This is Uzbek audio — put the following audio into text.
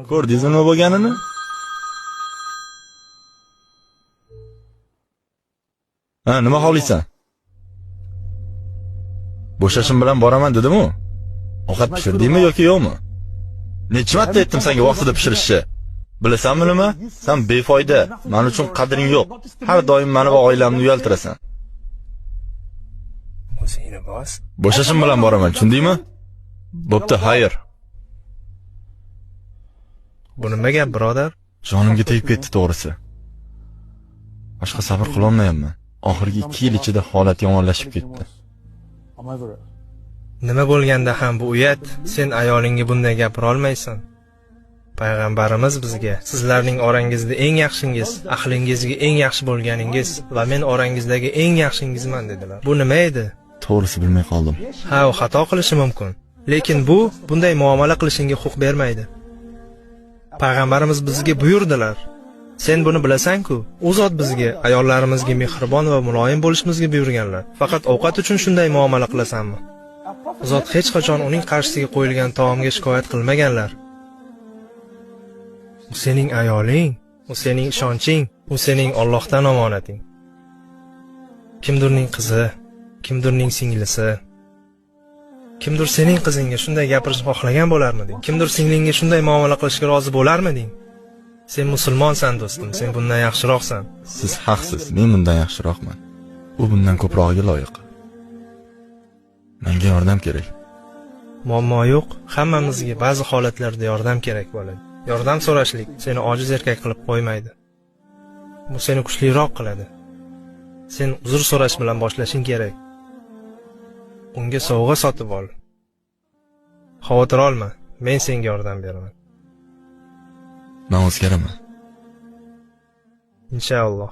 Ko'rdingizmi nima bo'lganini? Ha, nima xohlaysan? Bo'shashim bilan boraman dedim-ku. Ovqat pishirdingmi yoki yo'qmi? Necha marta aytdim senga vaqtida pishirishni? Bilasanmi nima? Sen befoyda, men uchun qadring yo'q. Har doim meni va oilamni uyaltirasan. O'zingni bos. Bo'shashim bilan boraman, tushundingmi? Bo'pti, xayr. Bu nima gap, birodar? Jonimga tegib ketdi to'g'risi. Boshqa sabr qila olmayapman. Oxirgi 2 yil ichida holat yomonlashib ketdi. Nima bo'lganda ham bu uyat, sen ayolingga bunday gapira olmaysan. Payg'ambarimiz bizga sizlarning orangizda eng yaxshingiz, ahlingizga eng yaxshi bo'lganingiz va men orangizdagi eng yaxshingizman dedilar. Bu nima edi? To'g'risi bilmay qoldim. Ha, u xato qilishi mumkin, lekin bu bunday muomala qilishingga huquq bermaydi. Payg'ambarimiz bizga buyurdilar. Sen buni bilasan-ku. U zot bizga ayollarimizga mehribon va muloyim bo'lishimizga buyurganlar. Faqat ovqat uchun shunday muomala qilasanmi? U zot hech qachon uning qarshisiga qo'yilgan taomga shikoyat qilmaganlar. U sening ayoling, u sening ishonching, u sening Allohdan omonating. Kimdirning qizi, kimdirning singlisi. Kimdir sening qizingga shunday gapirishni xohlagan bo'larmiding? Kimdir singlingga shunday muomala qilishga rozi bo'larmiding? Sen musulmonsan do'stim, sen bundan yaxshiroqsan. Siz haqsiz, men bundan yaxshiroqman. U bundan ko'prog'iga loyiq. Menga yordam kerak. Muammo yo'q, hammamizga ba'zi holatlarda yordam kerak bo'ladi. Yordam so'rashlik seni ojiz erkak qilib qo'ymaydi. Bu seni kuchliroq qiladi. Sen uzr so'rash bilan boshlashing kerak. Unga sovg'a sotib ol. Xavotir olma, men senga yordam beraman. Men o'zgaraman. Inshaalloh.